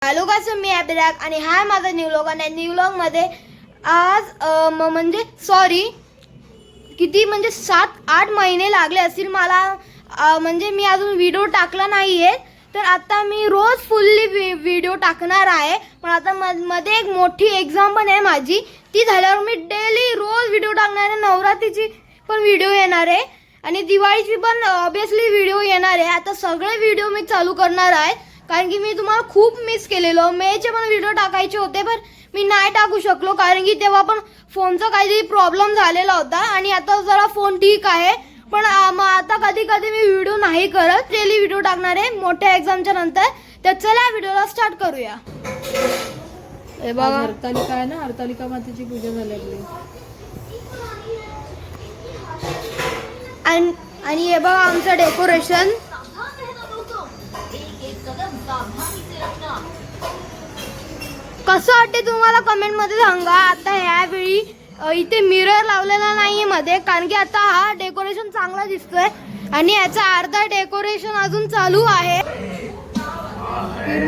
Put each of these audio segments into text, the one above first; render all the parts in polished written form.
Hello guys, मी अभिराग आणि हा माझा न्यू व्लॉग आणि न्यू व्लॉग मध्ये आज म्हणजे सॉरी किती म्हणजे 7-8 महिने लागले असतील मला म्हणजे मी अजून व्हिडिओ टाकला नाहीये. तर आता मी रोज फुल्ली व्हिडिओ टाकणार आहे. पण आता मध्ये एक मोठी एक्झाम पण आहे माझी, ती झाल्यावर मी डेली रोज व्हिडिओ टाकणार आहे. नवरात्रीची पण व्हिडिओ येणार आहे आणि दिवाळीची पण ऑब्विसली व्हिडिओ येणार आहे. आता सगळे व्हिडिओ मी चालू करणार आहे कारण की मी तुम्हाला खूप मिस केलेलो. मेचे पण व्हिडिओ टाकायचे होते पण मी नाही टाकू शकलो कारण की तेव्हा पण फोनचा काहीतरी प्रॉब्लेम झालेला होता आणि आता जरा फोन ठीक आहे. पण आता कधी कधी मी व्हिडिओ नाही करत, डेली व्हिडिओ टाकणार आहे मोठ्या एक्झामच्या नंतर. तर चला व्हिडिओला स्टार्ट करूया. हे बघा हरतालिका आहे ना, हरतालिका मातेची पूजा झालेली. आणि हे बघा आमचं डेकोरेशन. कसं वाटते तुम्हाला कमेंट मध्ये सांगा. आता ह्यावेळी इथे मिरर लावलेला नाहीये मध्ये कारण की आता हा डेकोरेशन चांगला दिसतोय आणि याचा अर्धा डेकोरेशन अजून चालू आहे.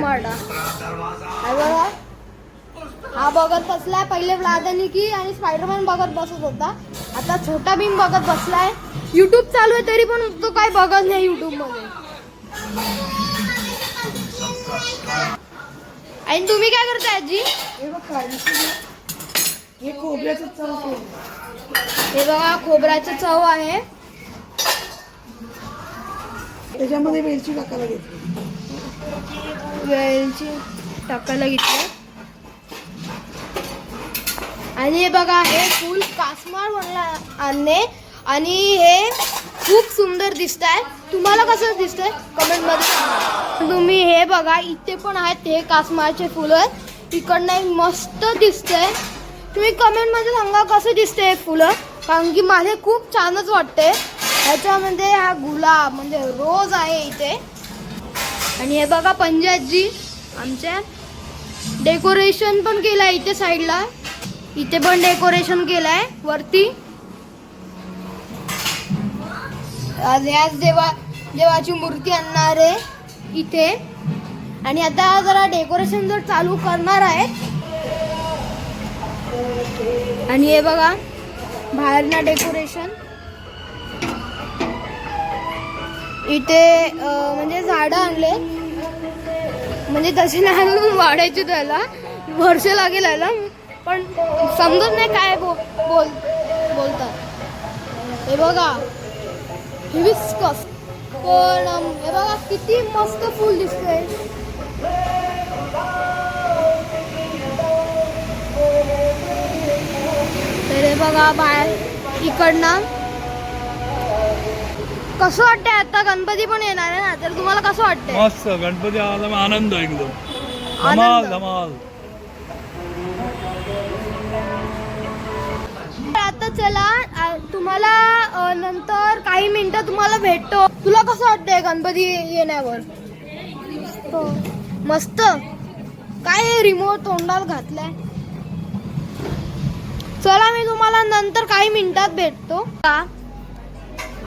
बघा हा बघत बसलाय, पहिले व्लादनी की आणि स्पायडरमॅन बघत बसत होता, आता छोटा भीम बघत बसलाय. युट्यूब चालू आहे तरी पण तो काय बघत नाही युट्यूब मध्ये. आणि तुम्ही काय करताय आजी? हे खोबऱ्याचं चव. हे बघा खोबऱ्याचं चव आहे. त्याच्यामध्ये वेलची टाकायला घेतली. वेलची टाकायला घेतली. आणि हे बघा हे फुल कासमार बनला आणणे आणि हे खूप सुंदर दिसत आहे. तुम्हाला कसं दिसतंय कमेंट मध्ये सांगा. तुम्ही हे बघा इथे पण आहेत हे कासमारचे फुलं. इकडनं एक मस्त दिसतंय. तुम्ही कमेंट मध्ये सांगा कसं दिसतंय हे फुलं कारण की मला खूप छानच वाटते. ह्याच्यामध्ये हा गुलाब म्हणजे रोज आहे इथे. आणि हे बघा पंजाजी आमच्या डेकोरेशन पण केलंय इथे साईडला. इथे पण डेकोरेशन केलंय वरती. आज याच देवाची मूर्ती आणणार आहे इथे. आणि आता जरा डेकोरेशन जर चालू करणार आहे. आणि हे बघा बाहेरनं डेकोरेशन इथे म्हणजे झाडं आणले म्हणजे तसे नाही आणून वाढायचे, त्याला वर्ष लागेल याला पण समजत नाही काय बोलतात. हे बघा हिबिस्कस पण हे बघा किती मस्त फुल दिसतंय. तर हे बघा बाहेर इकडनं कसं वाटतंय. आता गणपती पण येणार आहे ना, तर तुम्हाला कसं वाटतंय? मस्त गणपती आला आनंद एकदम धमाल धमाल. आता चला तुम्हाला नंतर काही मिनिटं तुम्हाला भेटतो. तुला कसं वाटतंय गणपती येण्यावर? मस्त. काय रिमोट तोंडात घातलाय. चला मी तुम्हाला नंतर काही मिनिटात भेटतो.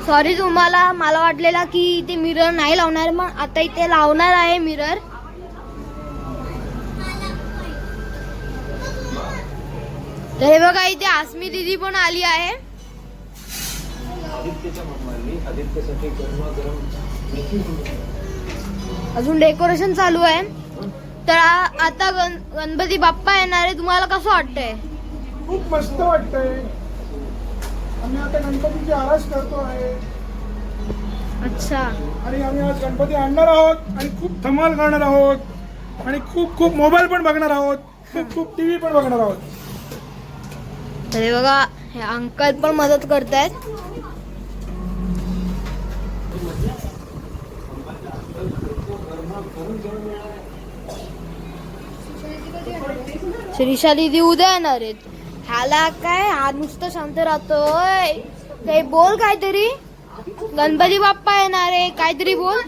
सॉरी तुम्हाला, मला वाटलेला की इथे मिरर नाही लावणार, मग आता इथे लावणार आहे मिरर. तर हे बघा इथे आसमी दीदी पण आली आहे. अजून डेकोरेशन चालू आहे. तर आता गणपती बाप्पा येणार आहे. तुम्हाला कसं वाटतंय? खूप मस्त वाटतंय. आम्ही आता गणपतीची आरास करतो आहे. अच्छा. आणि आम्ही आज गणपती आणणार आहोत आणि खूप धमाल करणार आहोत आणि खूप खूप मोबाईल पण बघणार आहोत, खूप खूप टीव्ही पण बघणार आहोत. तर हे बघा हे अंकल पण मदत करतायत. श्रीशा दीदी उद्या येणार आहेत. ह्याला काय हा नुसतं शांत राहतोय. काही बोल काहीतरी. गणपती बाप्पा येणार आहे काहीतरी बोल.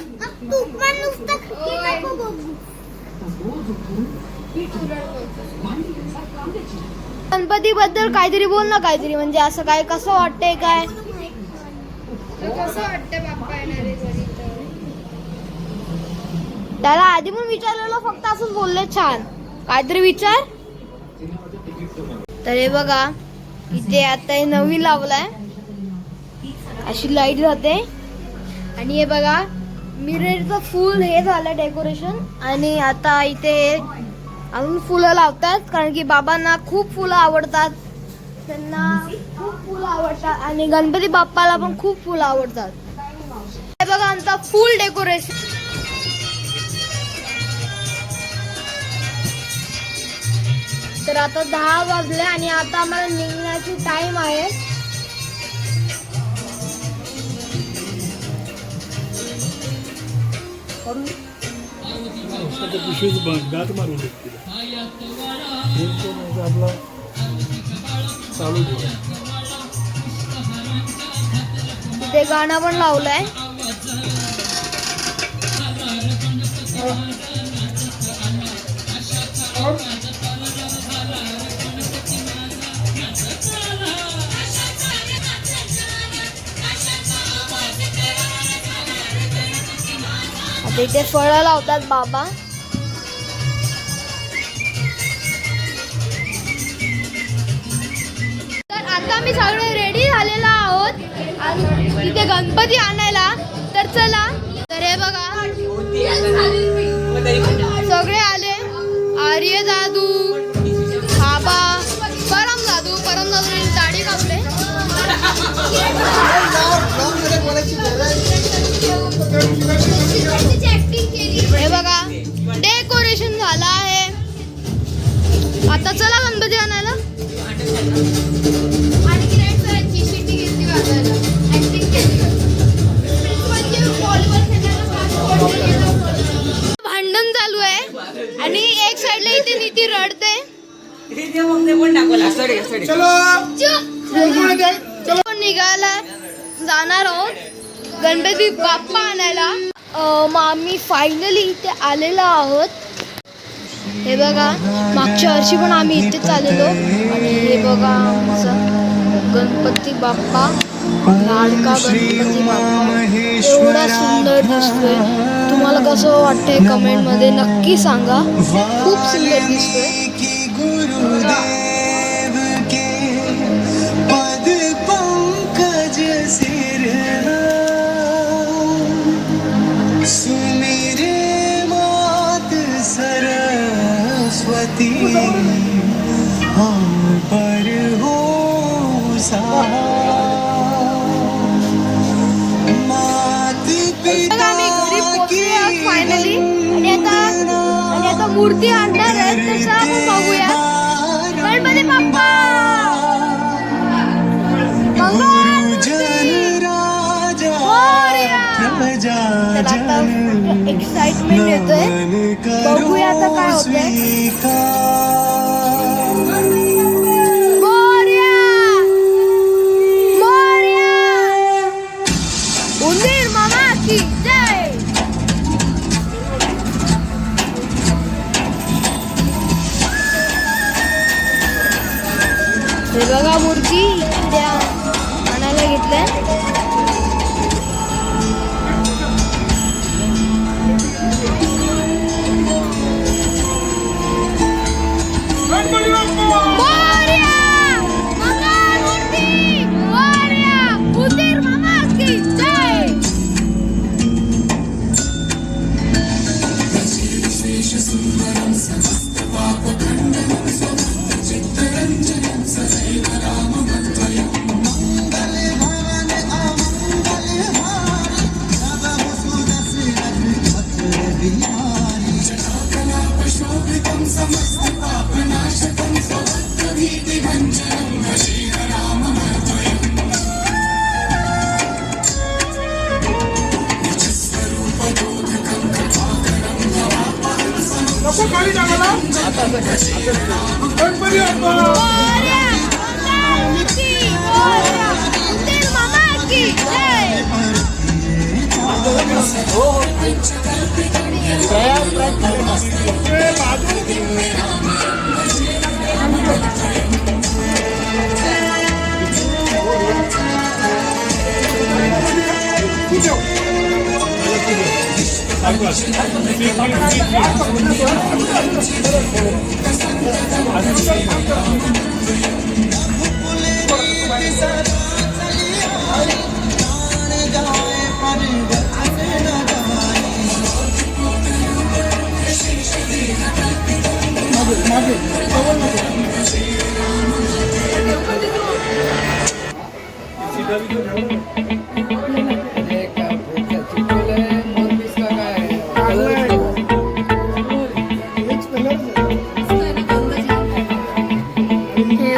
गणपती बद्दल काहीतरी बोल ना, काहीतरी म्हणजे असं काय कसं वाटतंय काय कसं वाटतंय बाप्पा येणार आहे. त्याला आधी पण विचारलेलं, फक्त असंच बोलले छान काहीतरी विचार. तर हे बघा इथे आता हे नवीन लावलाय, अशी लाईट राहते. आणि हे बघा मिररचं फुल हे झालं डेकोरेशन. आणि आता इथे अजून फुलं लावतात, कारण की बाबांना खूप फुलं आवडतात, त्यांना खूप फुलं आवडतात. आणि गणपती बाप्पाला पण खूप फुलं आवडतात. हे बघा आमचा फुल डेकोरेशन. तर आता 10 वाजले आणि आता आम्हाला निघण्याची टाइम आहे. गाठ मारून आपला चालू ठेवा. तिथे गाणं पण लावलंय. आता इथे फळं लावतात बाबा. तर आता आम्ही सगळे रेडी झालेलो आहोत आणि तिथे गणपती आणायला. तर चला. तर हे बघा सगळे आले. आर्य दादू, बाबा, परम दादूने दाढी कापले. हे बघा डेकोरेशन झालं आहे. आता चला गणपती आणायला. भांडण चालू आहे आणि एक साइडला इथे नीती रडते. आपण निघायला जाणार आहोत गणपती बाप्पा आणायला. मग आम्ही फायनली इथे आलेलो आहोत. हे बघा मागच्या वर्षी पण आम्ही इथेच आलेलो. आणि हे बघा आमचा गणपती बाप्पा, लाडका गणपती बाप्पा एवढा सुंदर दिसतोय. तुम्हाला कसं वाटतंय कमेंटमध्ये नक्की सांगा. खूप सुंदर दिसतोय. हम पर हो आम्ही घरी पोहोचलो फायनली. आणि आता मूर्ती आणणार आहेत, तर चला आपण बघूया. गणपती बाप्पा एक्साइटमेंट येतोय. बघूया आता काय होतंय. उंदीर मामा की जय. हे बघा मूर्ती त्या आणायला घेतल्या. गणपती हे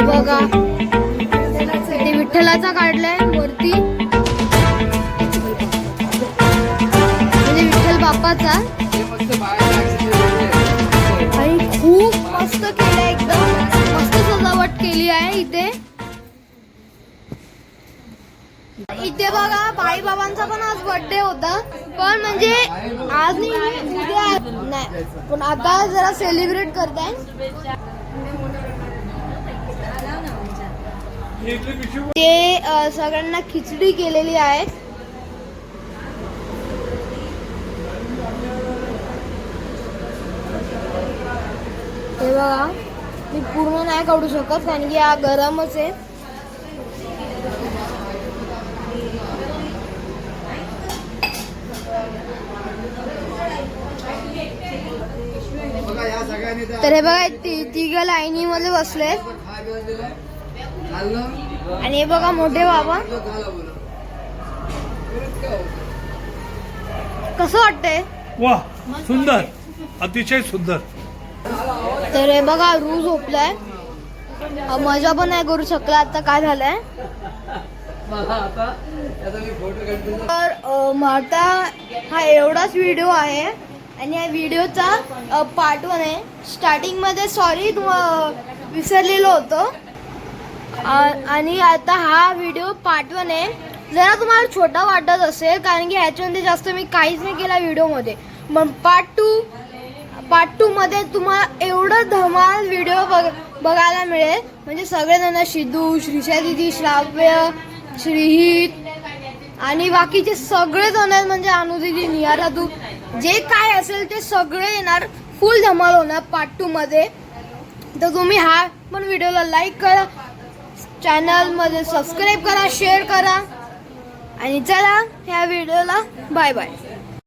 बघा ते विठ्ठलाचा काढलाय वरती, म्हणजे विठ्ठल बाप्पाचा. आणि खूप मस्त केलंय, एकदम मस्त सजावट केली आहे इथे. इथे बघा भाई बाबांचा पण आज बर्थडे होता, पण म्हणजे आज नाही उद्या नाही, पण आता जरा सेलिब्रेट करताय. ते सगळ्यांना खिचडी केलेली आहे. हे बघा मी पूर्ण नाही काढू शकत कारण की हा गरमच आहे. तर हे बघा तिघ लाईनीमध्ये बसले आणि हे बघा मोठे बाबा. कसं वाटतंय? वा, सुंदर, अतिशय सुंदर. तर हे बघा रू झोपलाय, मजा पण नाही करू शकला. आता काय झालंय तर माझा हा एवढाच व्हिडिओ आहे आणि या व्हिडिओचा पार्ट 1 आहे. स्टार्टिंगमध्ये सॉरी विसरलेलो होतो आणि आता हा व्हिडिओ पार्ट 1 आहे. जरा तुम्हाला छोटा वाटत असेल कारण की ह्याच्यामध्ये जास्त मी काहीच नाही केला व्हिडिओमध्ये. मग पार्ट 2 मध्ये तुम्हाला एवढं धमाल व्हिडिओ बघायला मिळेल. म्हणजे सगळेजण सिद्धू, श्रीषा दिदी, श्राव्य, श्रीहित आणि बाकीचे सगळे जण म्हणजे अनुदिदी, निहारा तू, जे काय असेल ते सगळे येणार. फुल धमाल होणार पार्ट 2 मध्ये. तर तुम्ही हा पण व्हिडिओला लाईक करा, चॅनलमध्ये सबस्क्राईब करा, शेअर करा आणि चला ह्या व्हिडिओला बाय बाय.